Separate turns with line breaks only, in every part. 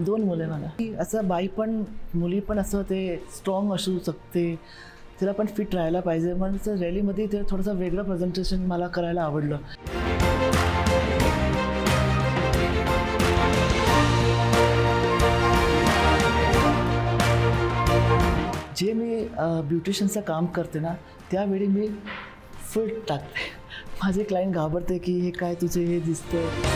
2 मुलं मला. असं बाई पण मुली पण असं ते स्ट्रॉंग असू शकते, तिला पण फिट राहायला पाहिजे. म्हणून रॅलीमध्ये ते थोडंसं वेगळं प्रेझेंटेशन मला करायला आवडलं. जे मी ब्युटिशियनचं काम करते ना, त्यावेळी मी फुल टाकते. माझे क्लायंट घाबरते की हे काय तुझे हे दिसतं.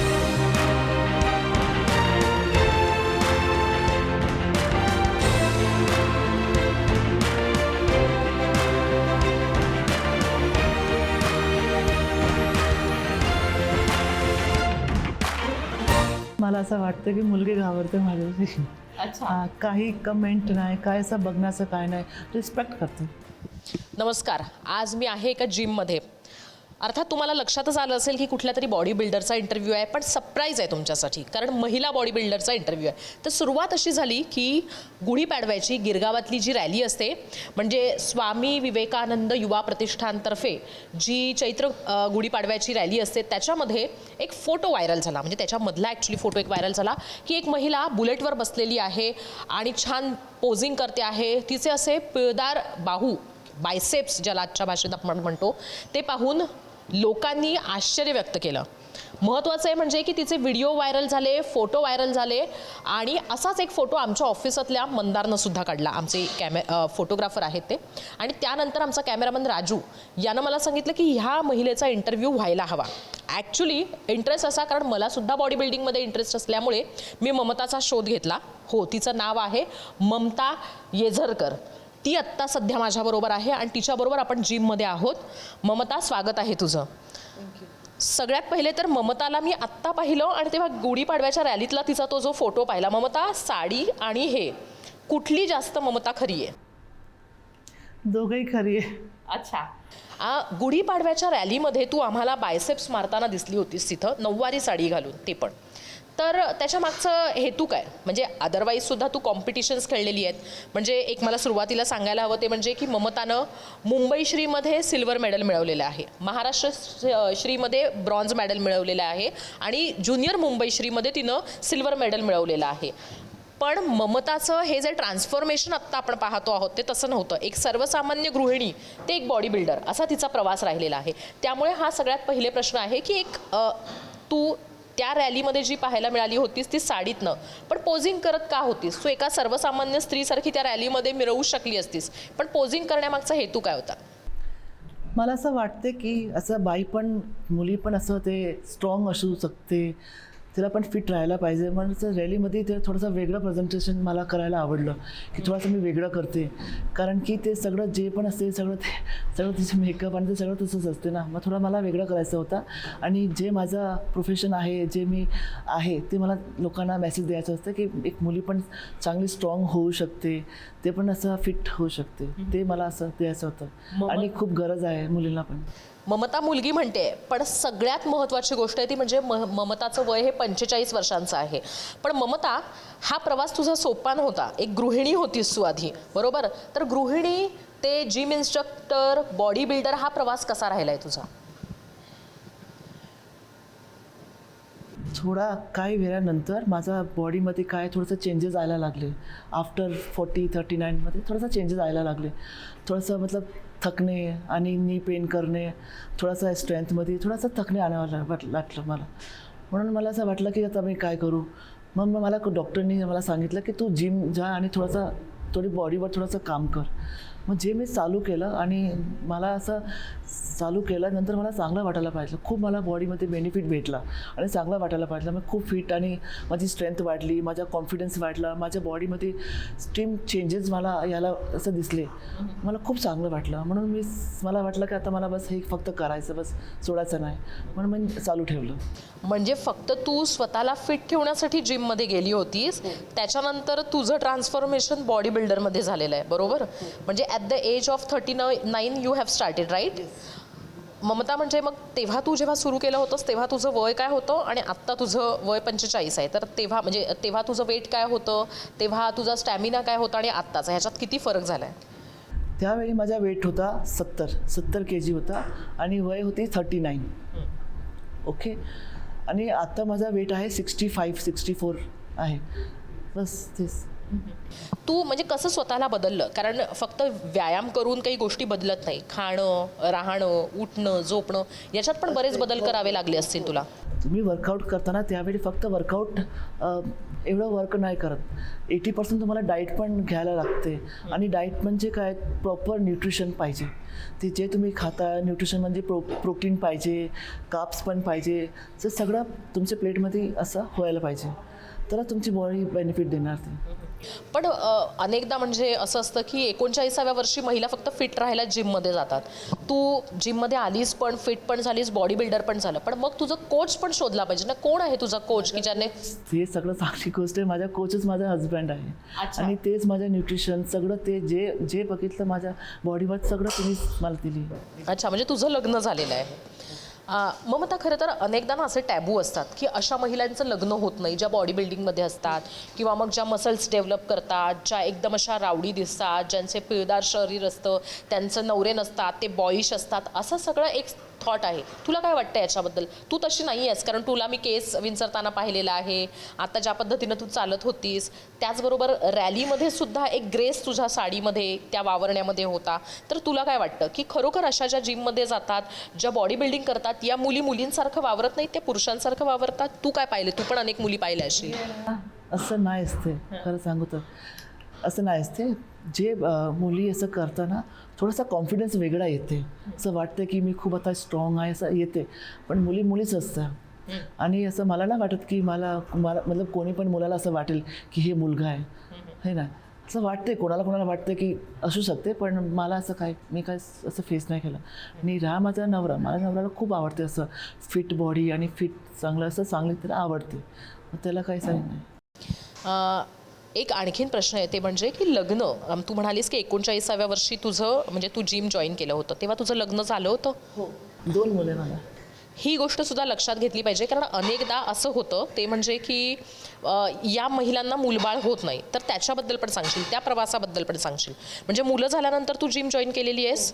मला असं वाटतं की मुलगी घाबरते माझ्याशी.
अच्छा.
काही कमेंट नाही, काय असं बघण्याचं काय नाही, रिस्पेक्ट करते.
नमस्कार. आज मी आहे एका जिममध्ये. अर्थात तुम्हाला लक्षातच आलं असेल की कुठल्या तरी बॉडी बिल्डरचा इंटरव्ह्यू आहे, पण सरप्राईज आहे तुमच्यासाठी, कारण महिला बॉडी बिल्डरचा इंटरव्ह्यू आहे. तर सुरुवात अशी झाली की गुढीपाडव्याची गिरगावातली जी रॅली असते, म्हणजे स्वामी विवेकानंद युवा प्रतिष्ठानतर्फे जी चैत्र गुढीपाडव्याची रॅली असते, त्याच्यामध्ये एक फोटो व्हायरल झाला. म्हणजे त्याच्यामधला ॲक्च्युली फोटो एक व्हायरल झाला की एक महिला बुलेटवर बसलेली आहे आणि छान पोझिंग करते आहे. तिचे असे पिळदार बाहू, बायसेप्स ज्याला आजच्या भाषेत आपण म्हणतो, ते पाहून लोकांनी आश्चर्य व्यक्त केलं. महत्त्वाचं आहे म्हणजे की तिचे व्हिडिओ व्हायरल झाले, फोटो व्हायरल झाले. आणि असाच एक फोटो आमच्या ऑफिसातल्या मंदारनं सुद्धा काढला. आमचे फोटोग्राफर आहेत ते. आणि त्यानंतर आमचा कॅमेरामन राजू यानं मला सांगितलं की ह्या महिलेचा इंटरव्ह्यू व्हायला हवा. ॲक्च्युली इंटरेस्ट असा, कारण मलासुद्धा बॉडी बिल्डिंगमध्ये इंटरेस्ट असल्यामुळे मी ममताचा शोध घेतला. हो, तिचं नाव आहे ममता येझरकर. ती आत्ता सध्या माझ्याबरोबर आहे आणि तिच्याबरोबर आपण जिममध्ये आहोत. ममता, स्वागत आहे तुझं. सगळ्यात पहिले तर ममताला मी आत्ता पाहिलं आणि तेव्हा गुढीपाडव्याच्या रॅलीतला तिचा तो जो फोटो पाहिला. ममता, साडी आणि हे कुठली जास्त ममता खरी आहे?
दोघंही खरी आहे.
अच्छा. गुढीपाडव्याच्या रॅलीमध्ये तू आम्हाला बायसेप्स मारताना दिसली होतीस तिथं, नऊवारी साडी घालून, ते पण. तर त्याच्या मागचं हेतू काय? म्हणजे अदरवाईजसुद्धा तू कॉम्पिटिशन्स खेळलेली आहेत. म्हणजे एक मला सुरुवातीला सांगायला हवं ते म्हणजे की ममतानं मुंबई श्रीमध्ये सिल्वर मेडल मिळवलेलं आहे, महाराष्ट्र श्रीमध्ये ब्रॉन्झ मेडल मिळवलेलं आहे आणि ज्युनियर मुंबई श्रीमध्ये तिनं सिल्वर मेडल मिळवलेलं आहे. पण ममताचं हे जे ट्रान्सफॉर्मेशन आत्ता आपण पाहतो आहोत ते तसं नव्हतं. एक सर्वसामान्य गृहिणी ते एक बॉडी बिल्डर असा तिचा प्रवास राहिलेला आहे. त्यामुळे हा सगळ्यात पहिले प्रश्न आहे की एक तू त्या रॅलीमध्ये जी पाहायला मिळाली होतीस ती साडीतनं, पण पोझिंग करत का होतीस? तू एका सर्वसामान्य स्त्रीसारखी त्या रॅलीमध्ये मिरवू शकली असतीस, पण पोझिंग करण्यामागचा हेतू काय होता?
मला असं वाटते की असं बाई पण मुली पण असं ते स्ट्रॉंग असू शकते, तिला पण फिट राहायला पाहिजे. म्हणून रॅलीमध्ये ते थोडंसं वेगळं प्रेझेंटेशन मला करायला आवडलं की थोडंसं मी वेगळं करते. कारण की ते सगळं जे पण असते सगळं तिचं मेकअप आणि ते सगळं तसंच असते ना. मग थोडं मला वेगळं करायचं होतं. आणि जे माझं प्रोफेशन आहे, जे मी आहे, ते मला लोकांना मेसेज द्यायचं असतं की एक मुली पण चांगली स्ट्रॉंग होऊ शकते, ते पण असं फिट होऊ शकते. ते मला असं द्यायचं होतं आणि खूप गरज आहे मुलींना पण.
ममता मुलगी म्हणते, पण सगळ्यात महत्त्वाची गोष्ट आहे ती म्हणजे ममताचं वय हे 45 वर्षांचं आहे. पण ममता, हा प्रवास तुझा सोपा नव्हता. एक गृहिणी होतीस तू आधी, बरोबर? तर गृहिणी ते जिम इन्स्ट्रक्टर, बॉडी बिल्डर, हा प्रवास कसा राहिला आहे तुझा?
थोडा काही वेळानंतर माझा बॉडीमध्ये काय थोडंसं चेंजेस यायला लागले. आफ्टर 40-39मध्ये थोडंसं चेंजेस यायला लागले. थोडंसं मतलब थकणे आणि नी पेन करणे, थोडासा स्ट्रेंथमध्ये थोडासा थकणे आणावं वाटलं मला. म्हणून मला असं वाटलं की आता मी काय करू. मग मला डॉक्टरनी मला सांगितलं की तू जिम जा आणि थोडी बॉडीवर थोडंसं काम कर. मग जे मी चालू केलं आणि मला असं चालू केल्यानंतर मला चांगलं वाटायला पाहिजे. खूप मला बॉडीमध्ये बेनिफिट भेटला आणि चांगलं वाटायला पाहिजे. मी खूप फिट आणि माझी स्ट्रेंथ वाढली, माझा कॉन्फिडन्स वाढला, माझ्या बॉडीमध्ये स्ट्रीम चेंजेस मला याला असं दिसले. मला खूप चांगलं वाटलं. म्हणून मला वाटलं की आता मला बस हे फक्त करायचं, बस सोडायचं नाही. म्हणून मी चालू ठेवलं.
म्हणजे फक्त तू स्वतःला फिट ठेवण्यासाठी जिममध्ये गेली होतीस, त्याच्यानंतर तुझं ट्रान्सफॉर्मेशन बॉडी बिल्डरमध्ये झालेलं आहे, बरोबर? म्हणजे at the age of 39 you have started, right? Mamata, म्हणजे मग तेव्हा तू जेव्हा सुरू केलं होतंस तेव्हा तुझं वय काय होतं आणि आत्ता तुझं वय 45 आहे, तर तेव्हा तुझं वेट काय होतं, तेव्हा तुझा स्टॅमिना काय होता आणि आत्ताचा ह्याच्यात किती फरक झाला आहे?
त्यावेळी माझा वेट होता 70 kg होता आणि वय होती 39. ओके. आणि आता माझा वेट आहे 65-64 आहे. बस तेच.
तू म्हणजे कसं स्वतःला बदललं? कारण फक्त व्यायाम करून काही गोष्टी बदलत नाही. खाणं, राहणं, उठणं, झोपणं याच्यात पण बरेच बदल करावे लागले असतील तुला.
तुम्ही वर्कआउट करताना त्यावेळी फक्त वर्कआउट एवढं वर्क नाही करत. 80% तुम्हाला डाईट पण घ्यायला लागते. आणि डाईट म्हणजे काय, प्रॉपर न्यूट्रिशन पाहिजे. ते जे तुम्ही खाता न्यूट्रिशन म्हणजे प्रोटीन पाहिजे, कार्ब्स पण पाहिजे. तर सगळं तुमच्या प्लेटमध्ये असं व्हायला पाहिजे, तर तुमची बॉडी बेनिफिट देणार ते.
पण अनेकदा म्हणजे असं असतं की 39व्या वर्षी महिला फक्त फिट राहायला जिममध्ये जातात. तू जिममध्ये आलीस पण, फिट पण झालीस, बॉडी बिल्डर पण झालं, पण मग तुझं कोच पण शोधला पाहिजे ना. कोण आहे तुझा कोच की ज्याने
हे सगळं चांगली गोष्ट आहे. माझा कोचच माझा हजबंड आहे.
अच्छा.
आणि तेच माझं न्यूट्रिशन सगळं, ते जे जे बघितलं माझ्या बॉडीवर सगळं तुम्हीच मला दिली.
अच्छा, म्हणजे तुझं लग्न झालेलं आहे. ममता, खरं तर अनेकदा ना असे टॅबू असतात की अशा महिलांचं लग्न होत नाही ज्या बॉडी बिल्डिंगमध्ये असतात, किंवा मग ज्या मसल्स डेव्हलप करतात, ज्या एकदम अशा रावडी दिसतात, ज्यांचे पिळदार शरीर असतं, त्यांचं नवरे नसतात, ते बॉईश असतात, असं सगळं एक थॉट आहे. तुला काय वाटतं याच्याबद्दल? तू तशी नाही आहेस, कारण तुला मी केस विंचरताना पाहिलेला आहे. आता ज्या पद्धतीनं तू चालत होतीस, त्याचबरोबर रॅलीमध्ये सुद्धा एक ग्रेस तुझ्या साडीमध्ये, त्या वावरण्यामध्ये होता. तर तुला काय वाटतं की खरोखर अशा ज्या जिममध्ये जातात, ज्या बॉडी बिल्डिंग करतात, या मुलींसारखं वावरत नाही, त्या पुरुषांसारखं वावरतात? तू काय पाहिले? तू पण अनेक मुली पाहिल्या असेल.
असं नाही असते, खरं सांगू तर असं नाही असते. जे मुली असं करताना थोडासा कॉन्फिडन्स वेगळा येते. असं वाटतं की मी खूप आता स्ट्रॉंग आहे असं येते. पण मुलीच असतात. आणि असं मला नाही वाटत की मला मतलब कोणी पण मुलाला असं वाटेल की हे मुलगा आहे, है ना. असं वाटते, कोणाला वाटतं की असू शकते, पण मला असं काय, मी काय असं फेस नाही केलं. आणि माझ्या नवऱ्याला खूप आवडते असं फिट बॉडी आणि फिट चांगलं असं चांगली त्याला आवडते. मग त्याला काही सांग नाही.
एक आणखीन प्रश्न आहे, ते म्हणजे की लग्न, तू म्हणालीस की 39व्या वर्षी तुझं म्हणजे तू जिम जॉईन केलं होतं, तेव्हा तुझं लग्न झालं होतं?
हो, 2 मुले मला.
ही गोष्ट सुद्धा लक्षात घेतली पाहिजे, कारण अनेकदा असं होतं ते म्हणजे की या महिलांना मूलबाळ होत नाही. तर त्याच्याबद्दल पण सांगशील, त्या प्रवासाबद्दल पण सांगशील. म्हणजे मुलं झाल्यानंतर तू जिम जॉईन केलेली आहेस,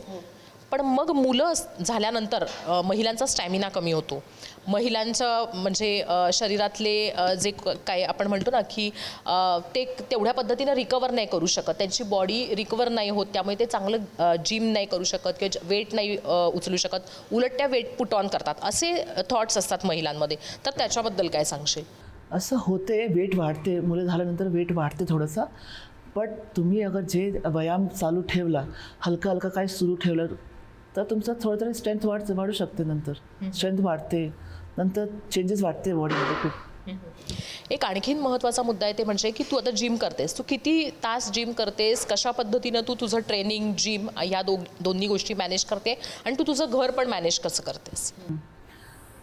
पण मग मुलं झाल्यानंतर महिलांचा स्टॅमिना कमी होतो. महिलांचं म्हणजे शरीरातले जे काय आपण म्हणतो ना की ते तेवढ्या पद्धतीनं रिकवर नाही करू शकत, त्यांची बॉडी रिकवर नाही होत, त्यामुळे ते चांगलं जिम नाही करू शकत किंवा वेट नाही उचलू शकत, उलट त्या वेट पुट ऑन करतात. असे थॉट्स असतात महिलांमध्ये. तर त्याच्याबद्दल काय सांगशील?
असं होते, वेट वाढते, मुलं झाल्यानंतर वेट वाढते थोडंसं. बट तुम्ही अगर जे व्यायाम चालू ठेवला, हलका काय सुरू ठेवलं, तर तुमचं थोडं तरी स्ट्रेंथ वाढू शकते. नंतर स्ट्रेंथ वाढते, नंतर चेंजेस वाटते बॉडीमध्ये खूप.
एक आणखीन महत्त्वाचा मुद्दा आहे, ते म्हणजे की तू आता जिम करतेस. तू किती तास जिम करतेस? कशा पद्धतीनं तू तुझं ट्रेनिंग, जिम ह्या दोन्ही गोष्टी मॅनेज करते, आणि तू तुझं घर पण मॅनेज कसं करतेस?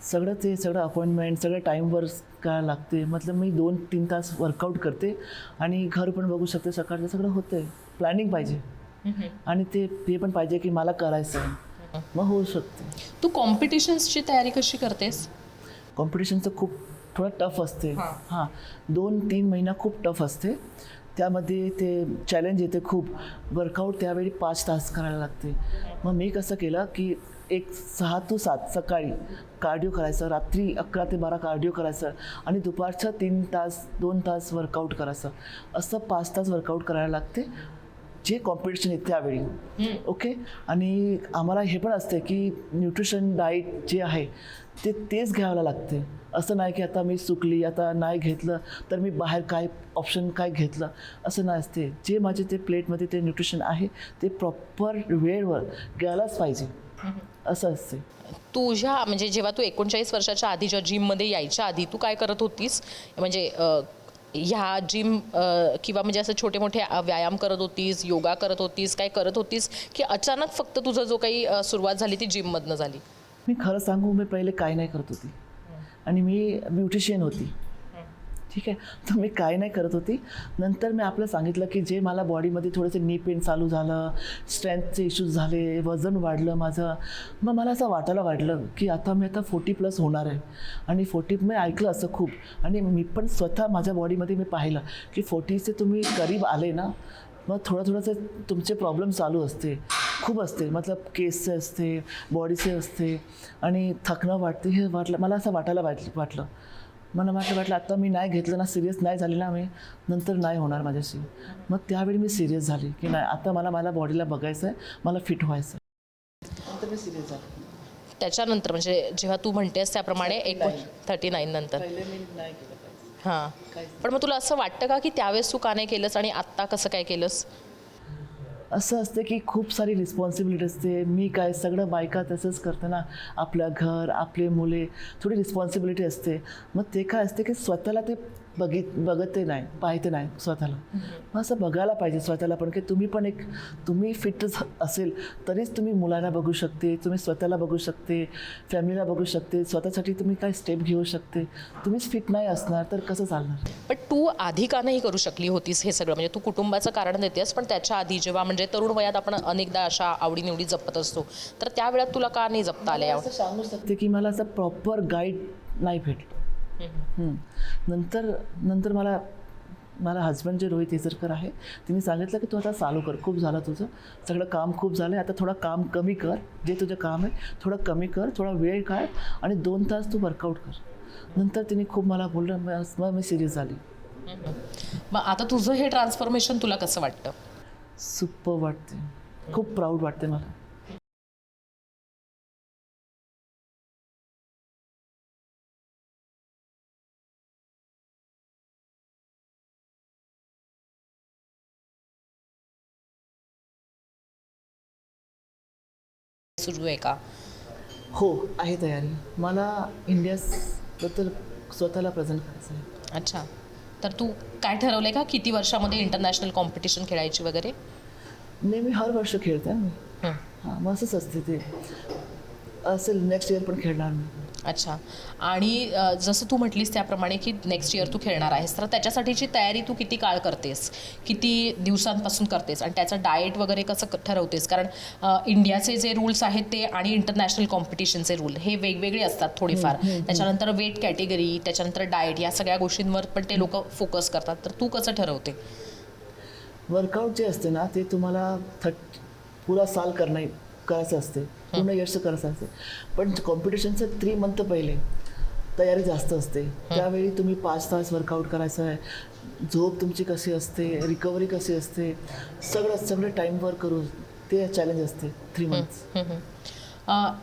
सगळं अपॉइंटमेंट सगळं टाईमवर करायला लागते. मतलब मी 2-3 तास वर्कआउट करते आणि घर पण बघू शकते, सकाळचं सगळं होतं. प्लॅनिंग पाहिजे आणि ते पण पाहिजे की मला करायचं आहे, मग होऊ शकते.
तू कॉम्पिटिशन्सची तयारी कशी करतेस?
कॉम्पिटिशनचं थोडं टफ असते. हां, 2-3 महिना खूप टफ असते. त्यामध्ये ते चॅलेंज येते खूप. वर्कआउट त्यावेळी 5 तास करायला लागते. मग मी कसं केलं की 6 ते 7 सकाळी कार्डिओ करायचं, रात्री 11 ते 12 कार्डिओ करायचं, आणि दुपारचं 2 तास वर्कआउट करायचं. असं 5 तास वर्कआउट करायला लागते जे कॉम्पिटिशन आहे त्यावेळी. ओके. आणि आम्हाला हे पण असते की न्यूट्रिशन डाईट जे आहे तेच घ्यायला लागते. असं नाही की आता मी चुकली, आता नाही घेतलं तर मी बाहेर काय ऑप्शन काय घेतलं, असं नाही असते. जे माझे ते प्लेटमध्ये ते न्यूट्रिशन आहे ते प्रॉपर वेळेवर घ्यायलाच पाहिजे, असं असते.
तुझ्या म्हणजे जेव्हा तू 39 वर्षाच्या आधी ज्या जिममध्ये यायच्या आधी तू काय करत होतीस? म्हणजे ह्या जिम किंवा म्हणजे असं छोटे मोठे व्यायाम करत होतीस, योगा करत होतीस, काय करत होतीस, की अचानक फक्त तुझं जो काही सुरुवात झाली ती जिममधनं झाली?
मी खरं सांगू, मी पहिले काय नाही करत होती आणि मी ब्युटिशियन होती. ठीक आहे, तर मी काय नाही करत होती. नंतर मी आपलं सांगितलं की जे मला बॉडीमध्ये थोडंसं नी पेन चालू झालं, स्ट्रेंथचे इश्यूज झाले, वजन वाढलं माझं. मग मला असं वाटलं की आता मी 40+ होणार आहे. आणि 40 मी ऐकलं असं खूप, आणि मी पण स्वतः माझ्या बॉडीमध्ये मी पाहिलं की 40चे तुम्ही करीब आले ना, मग थोडंसं तुमचे प्रॉब्लेम चालू असते, खूप असते. मतलब केसचे असते, बॉडीचे असते, आणि थकणं वाटते. हे मला असं वाटायला वाटलं. मला वाटलं आता मी नाही घेतलं ना, सिरियस नाही झाली ना मी, नंतर नाही होणार माझ्याशी. मग त्यावेळी मी सिरियस झाली की नाही, आता मला माझ्या बॉडीला बघायचं आहे, मला फिट व्हायचं आहे. नंतर मी सिरियस झाली.
त्याच्यानंतर म्हणजे जेव्हा तू म्हणतेस त्याप्रमाणे 39 नंतर
पहिले मी नाही केलं पाहिजे.
हां. पण मग तुला असं वाटतं का की त्यावेळेस तू का नाही केलंस आणि आत्ता कसं काय केलंस?
असं असतं की खूप सारी रिस्पॉन्सिबिलिटी असते. मी काय, सगळं बायका तसंच करते ना, आपलं घर, आपले मुले, थोडी रिस्पॉन्सिबिलिटी असते. मग ते काय असते की स्वतःला ते बघते नाही, पाहते नाही स्वतःला. मग असं बघायला पाहिजे स्वतःला पण, की तुम्ही फिट असेल तरीच तुम्ही मुलांना बघू शकते, तुम्ही स्वतःला बघू शकते, फॅमिलीला बघू शकते, स्वतःसाठी तुम्ही काय स्टेप घेऊ शकते. तुम्हीच फिट नाही असणार तर कसं चालणार?
पण तू आधी का नाही करू शकली होतीस हे सगळं? म्हणजे तू कुटुंबाचं कारण देतेस, पण त्याच्या आधी जेव्हा म्हणजे तरुण वयात आपण अनेकदा अशा आवडीनिवडी जपत असतो, तर त्या वेळात तुला का नाही जपता आल्या?
असं सांगू शकते की मला असं प्रॉपर गाईड नाही भेटलं. नंतर मला हजबंड जे रोहित हेजरकर आहे, तिने सांगितलं की तू आता चालू कर, खूप झालं तुझं, सगळं काम खूप झालं आहे, आता थोडं काम कमी कर, जे तुझं काम आहे थोडं कमी कर, थोडा वेळ काढ आणि 2 तास तू वर्कआउट कर. नंतर तिने खूप मला बोललं, मग मी सिरियस झाली.
मग आता तुझं हे ट्रान्सफॉर्मेशन तुला कसं वाटतं?
सुपर वाटते, खूप प्राऊड वाटते मला.
सुरू आहे का?
हो, आहे तयारी. मला इंडियाबद्दल स्वतःला प्रेझेंट करायचं आहे.
अच्छा. तर तू काय ठरवलंय का किती वर्षामध्ये इंटरनॅशनल कॉम्पिटिशन खेळायची वगैरे?
नेहमी हर वर्ष खेळते मी.
हं.
हां, मग असंच असते ते. असेल नेक्स्ट इयर पण खेळणार मी.
अच्छा. आणि जसं तू म्हटलीस त्याप्रमाणे की नेक्स्ट इयर तू खेळणार आहेस, तर त्याच्यासाठीची तयारी तू किती काळ करतेस, किती दिवसांपासून करतेस आणि त्याचं डाएट वगैरे कसं ठरवतेस? कारण इंडियाचे जे रूल्स आहेत ते आणि इंटरनॅशनल कॉम्पिटिशनचे रूल हे वेगवेगळे असतात थोडेफार. त्याच्यानंतर वेट कॅटेगरी, त्याच्यानंतर डाएट, या सगळ्या गोष्टींवर पण ते लोक फोकस करतात. तर तू कसं ठरवते?
वर्कआउट जे असते ना, ते तुम्हाला पुरा साल करायचं असते, पूर्ण यश करायचं असते. पण कॉम्पिटिशनचं 3 मंथ पहिले तयारी जास्त असते. त्यावेळी तुम्ही 5 तास वर्कआउट करायचं आहे, झोप तुमची कशी असते, रिकव्हरी कशी असते, सगळं टाईमवर करू, ते चॅलेंज असते 3 मंथ्स.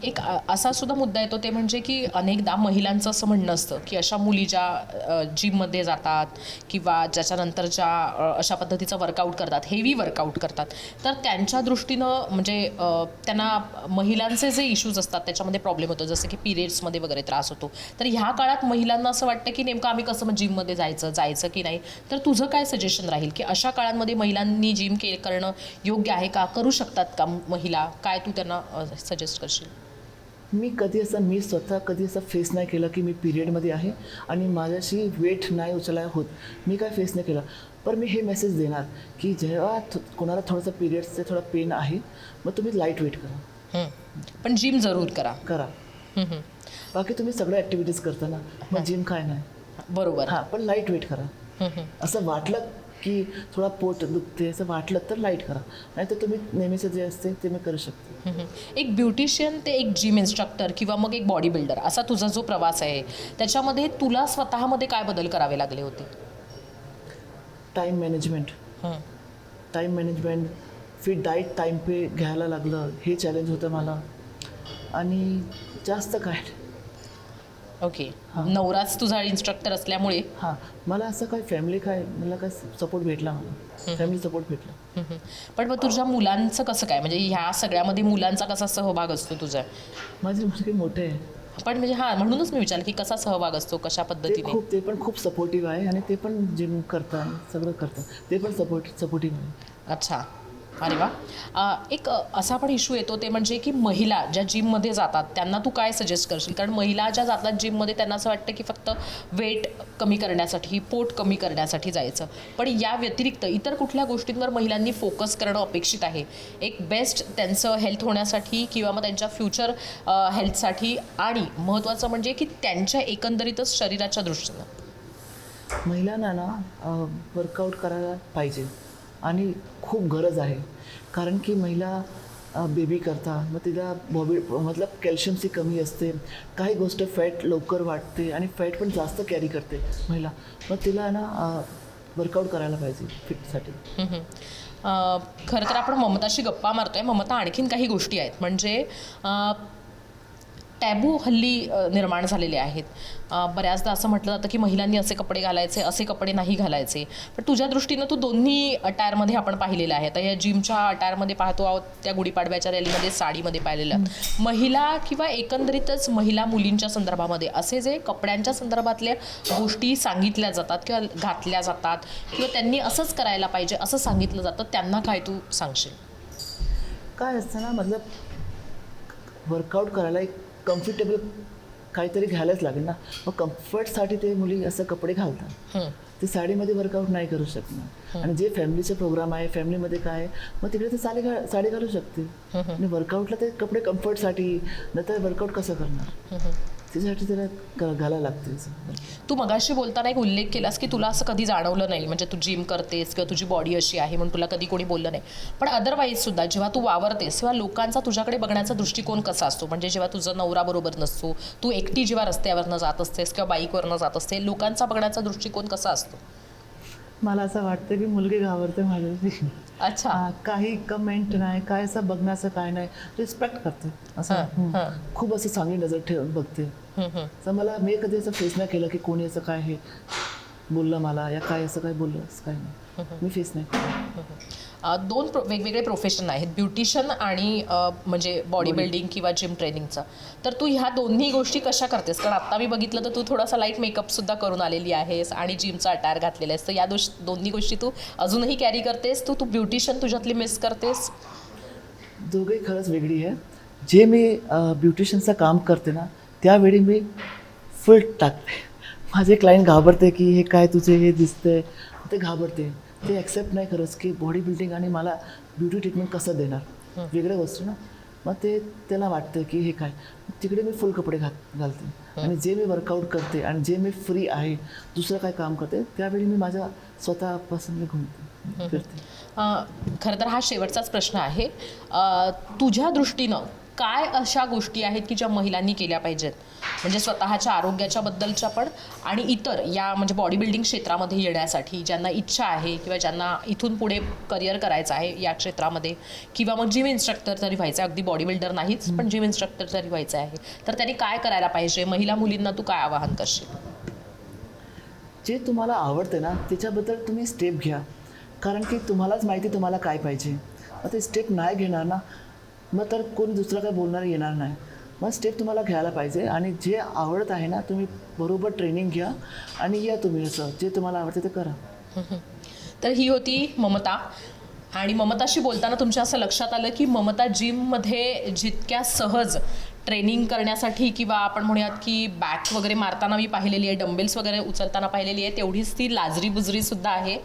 एक असा सुद्धा मुद्दा येतो, ते म्हणजे की अनेकदा महिलांचं असं म्हणणं असतं की अशा मुली ज्या जिममध्ये जातात किंवा ज्याच्यानंतर ज्या अशा पद्धतीचं वर्कआउट करतात, हेवी वर्कआउट करतात, तर त्यांच्या दृष्टीनं म्हणजे त्यांना महिलांचे जे इश्यूज असतात त्याच्यामध्ये प्रॉब्लेम होतो, जसं की पिरियड्समध्ये वगैरे त्रास होतो. तर ह्या काळात महिलांना असं वाटतं की नेमकं आम्ही कसं जिममध्ये जायचं की नाही? तर तुझं काय सजेशन राहील की अशा काळांमध्ये महिलांनी जिम करणं योग्य आहे का? करू शकतात का महिला? काय तू त्यांना सजेस्ट करशील?
मी स्वतः कधी असं फेस नाही केलं की मी पिरियडमध्ये आहे आणि माझ्याशी वेट नाही उचलाय होत. मी काय फेस नाही केलं. पण मी हे मेसेज देणार की जेव्हा कोणाला थोडंसं पिरियड्सचं थोडं पेन आहे, मग तुम्ही लाईट वेट करा.
पण जिम जरूर करा.
बाकी तुम्ही सगळ्या ॲक्टिव्हिटीज करता ना, मग जिम काय नाही.
बरोबर.
हां, पण लाईट वेट करा. असं वाटलं की थोडा पोट दुखते असं वाटलं तर लाईट करा, नाही तर तुम्ही नेहमीचं जे असते ते मी करू शकते.
एक ब्युटिशियन ते एक जिम इन्स्ट्रक्टर किंवा मग एक बॉडी बिल्डर असा तुझा जो प्रवास आहे, त्याच्यामध्ये तुला स्वतःमध्ये काय बदल करावे लागले होते?
Time management, fit diet time पे घ्यायला लागलं, हे चॅलेंज होतं मला. आणि जास्त काय,
ओके. नवराच तुझा इन्स्ट्रक्टर असल्यामुळे
हां, मला असं काय मला काय सपोर्ट भेटला, मला फॅमिली सपोर्ट भेटला.
पण मग तुझ्या मुलांचं कसं काय? म्हणजे ह्या सगळ्यामध्ये मुलांचा कसा सहभाग असतो तुझा?
माझे मुलगे मोठे आहे.
पण म्हणजे म्हणूनच मी विचारलं की कसा सहभाग असतो, कशा पद्धतीने?
ते पण खूप सपोर्टिव्ह आहे आणि ते पण जिम करतात, सगळं करतात, ते पण सपोर्टिव्ह आहे.
अच्छा. अरे वा. एक असा पण इश्यू येतो, ते म्हणजे की महिला ज्या जिममध्ये जातात त्यांना तू काय सजेस्ट करशील? कारण महिला ज्या जातात जिममध्ये त्यांना असं वाटतं की फक्त वेट कमी करण्यासाठी, पोट कमी करण्यासाठी जायचं, पण या व्यतिरिक्त इतर कुठल्या गोष्टींवर महिलांनी फोकस करणं अपेक्षित आहे, एक बेस्ट त्यांचं हेल्थ होण्यासाठी किंवा मग त्यांच्या फ्युचर हेल्थसाठी, आणि महत्त्वाचं म्हणजे की त्यांच्या एकंदरीतच शरीराच्या दृष्टीनं?
महिलांना ना वर्कआउट करायला पाहिजे आणि खूप गरज आहे. कारण की महिला बेबी करता मग तिला बॉबी मतलब कॅल्शियमची कमी असते, काही गोष्ट फॅट लवकर वाटते आणि फॅट पण जास्त कॅरी करते महिला. मग तिला ना वर्कआउट करायला पाहिजे फिटसाठी.
खरं तर आपण ममताशी गप्पा मारतोय. ममता, आणखीन काही गोष्टी आहेत म्हणजे टॅबू हल्ली निर्माण झालेले आहेत. बऱ्याचदा असं म्हटलं जातं की महिलांनी असे कपडे घालायचे, असे कपडे नाही घालायचे. पण तुझ्या दृष्टीनं तू दोन्ही अटायरमध्ये आपण पाहिलेलं आहे. आता या जिमच्या अटायरमध्ये पाहतो आहोत, त्या गुढीपाडव्याच्या रॅलीमध्ये साडीमध्ये पाहिलेलं. महिला किंवा एकंदरीतच महिला मुलींच्या संदर्भामध्ये असे जे कपड्यांच्या संदर्भातल्या गोष्टी सांगितल्या जातात किंवा घातल्या जातात किंवा त्यांनी असंच करायला पाहिजे असं सांगितलं जातं, त्यांना काय तू सांगशील?
काय असतं ना मतलब वर्कआउट करायला एक कम्फर्टेबल काहीतरी घ्यायलाच लागेल ना. मग कम्फर्टसाठी ते मुली असं कपडे घालतात. ते साडीमध्ये वर्कआउट नाही करू शकणार. आणि जे फॅमिलीचे प्रोग्राम आहे, फॅमिलीमध्ये काय आहे, मग तिकडे ते साडी घालू शकते. आणि वर्कआउटला ते कपडे कम्फर्टसाठी, नंतर वर्कआउट कसं करणार, त्याच्यासाठी त्याला घालायला लागते.
तू मगाशी बोलताना एक उल्लेख केलास की तुला असं कधी जाणवलं नाही, म्हणजे तू जिम करतेस किंवा तुझी बॉडी अशी आहे म्हणून तुला कधी कोणी बोललं नाही. पण अदरवाईज सुद्धा जेव्हा तू वावरतेस तेव्हा लोकांचा तुझ्याकडे बघण्याचा दृष्टिकोन कसा असतो? म्हणजे जेव्हा तुझा नवरा बरोबर नसतो, तू एकटी जेव्हा रस्त्यावरनं जात असतेस किंवा बाईकवरनं जात असते, लोकांचा बघण्याचा दृष्टिकोन कसा असतो?
मला असं वाटतं की मुलगी घाबरते माझ्याशी.
अच्छा.
काही कमेंट नाही, काय असं बघण्याचं काय नाही, रिस्पेक्ट करते असं. खूप असं चांगली नजर ठेवून बघते. तर मला मी कधी असं फेस नाही केलं की कोणी असं काय हे बोललं मला या काय असं काय बोललं, असं काय नाही, मी फेस नाही केलं.
दोन वेगवेगळे प्रोफेशन आहेत, ब्युटिशियन आणि म्हणजे बॉडी बिल्डिंग किंवा जिम ट्रेनिंगचं. तर तू ह्या दोन्ही गोष्टी कशा करतेस? कारण आत्ता मी बघितलं तर तू थोडासा लाईट मेकअपसुद्धा करून आलेली आहेस आणि जिमचा अटायर घातलेला आहेस. तर या दोन्ही गोष्टी तू अजूनही कॅरी करतेस? तू ब्युटिशियन तुझ्यातली मिस करतेस?
दोघंही खरंच वेगळी आहे. जे मी ब्युटिशियनचं काम करते ना, त्यावेळी मी फुल टाकते. माझे क्लायंट घाबरते की हे काय तुझे हे दिसतंय, ते घाबरते. ते ॲक्सेप्ट नाही करत की बॉडी बिल्डिंग आणि मला ब्युटी ट्रीटमेंट कसं देणार, वेगळ्या वस्तू ना. मग ते त्याला वाटतं की हे काय. तिकडे मी फुल कपडे घालते आणि जे मी वर्कआउट करते आणि जे मी फ्री आहे, दुसरं काय काम करते, त्यावेळी मी माझ्या स्वतःपासून मी घुमते, फिरते.
खरं तर हा शेवटचाच प्रश्न आहे. तुझ्या दृष्टीनं काय अशा गोष्टी आहेत की ज्या महिलांनी केल्या पाहिजेत, म्हणजे स्वतःच्या आरोग्याच्या बद्दलच्या पण आणि इतर या म्हणजे बॉडी बिल्डिंग क्षेत्रामध्ये येण्यासाठी ज्यांना इच्छा आहे किंवा ज्यांना इथून पुढे करिअर करायचं आहे या क्षेत्रामध्ये, किंवा मग जिम इन्स्ट्रक्टर तरी व्हायचं आहे, अगदी बॉडी बिल्डर नाहीच पण जिम इन्स्ट्रक्टर तरी व्हायचं आहे, तर त्यांनी काय करायला पाहिजे? महिला मुलींना तू काय आवाहन करशील?
जे तुम्हाला आवडते ना त्याच्याबद्दल तुम्ही स्टेप घ्या. कारण की तुम्हालाच माहिती तुम्हाला काय पाहिजे. मग ते स्टेप नाही घेणार ना, मग तर कोणी दुसरं काय बोलणार येणार नाही. मग स्टेप तुम्हाला घ्यायला पाहिजे आणि जे आवडत आहे ना तुम्ही बरोबर ट्रेनिंग घ्या आणि या तुम्ही असं जे तुम्हाला आवडते ते करा.
तर ही होती ममता. आणि ममताशी बोलताना तुमच्या असं लक्षात आलं की ममता जिममध्ये जितक्या सहज ट्रेनिंग करण्यासाठी किंवा आपण म्हणूयात की बॅक वगैरे मारताना मी पाहिलेली आहे, डंबेल्स वगैरे उचलताना पाहिलेली आहे, तेवढीच ती लाजरी बुजरीसुद्धा आहे.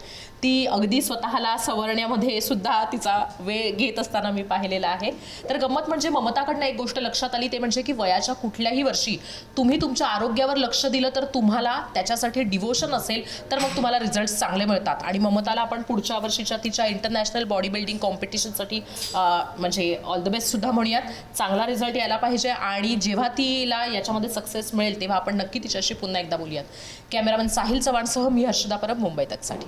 ती अगदी स्वतःला सवरण्यामध्ये सुद्धा तिचा वेळ घेत असताना मी पाहिलेला आहे. तर गंमत म्हणजे ममताकडनं एक गोष्ट लक्षात आली, ते म्हणजे की वयाच्या कुठल्याही वर्षी तुम्ही तुमच्या आरोग्यावर लक्ष दिलं तर तुम्हाला त्याच्यासाठी डिवोशन असेल तर मग तुम्हाला रिझल्ट चांगले मिळतात. आणि ममताला आपण पुढच्या वर्षीच्या तिच्या इंटरनॅशनल बॉडी बिल्डिंग कॉम्पिटिशनसाठी म्हणजे ऑल द बेस्ट सुद्धा म्हणूयात. चांगला रिझल्ट यायला पाहिजे आणि जेव्हा तिला याच्यामध्ये सक्सेस मिळेल तेव्हा आपण नक्की तिच्याशी पुन्हा एकदा बोलूयात. कॅमेरामॅन साहिल चव्हाणसह मी हर्षदा परब, मुंबई तकसाठी.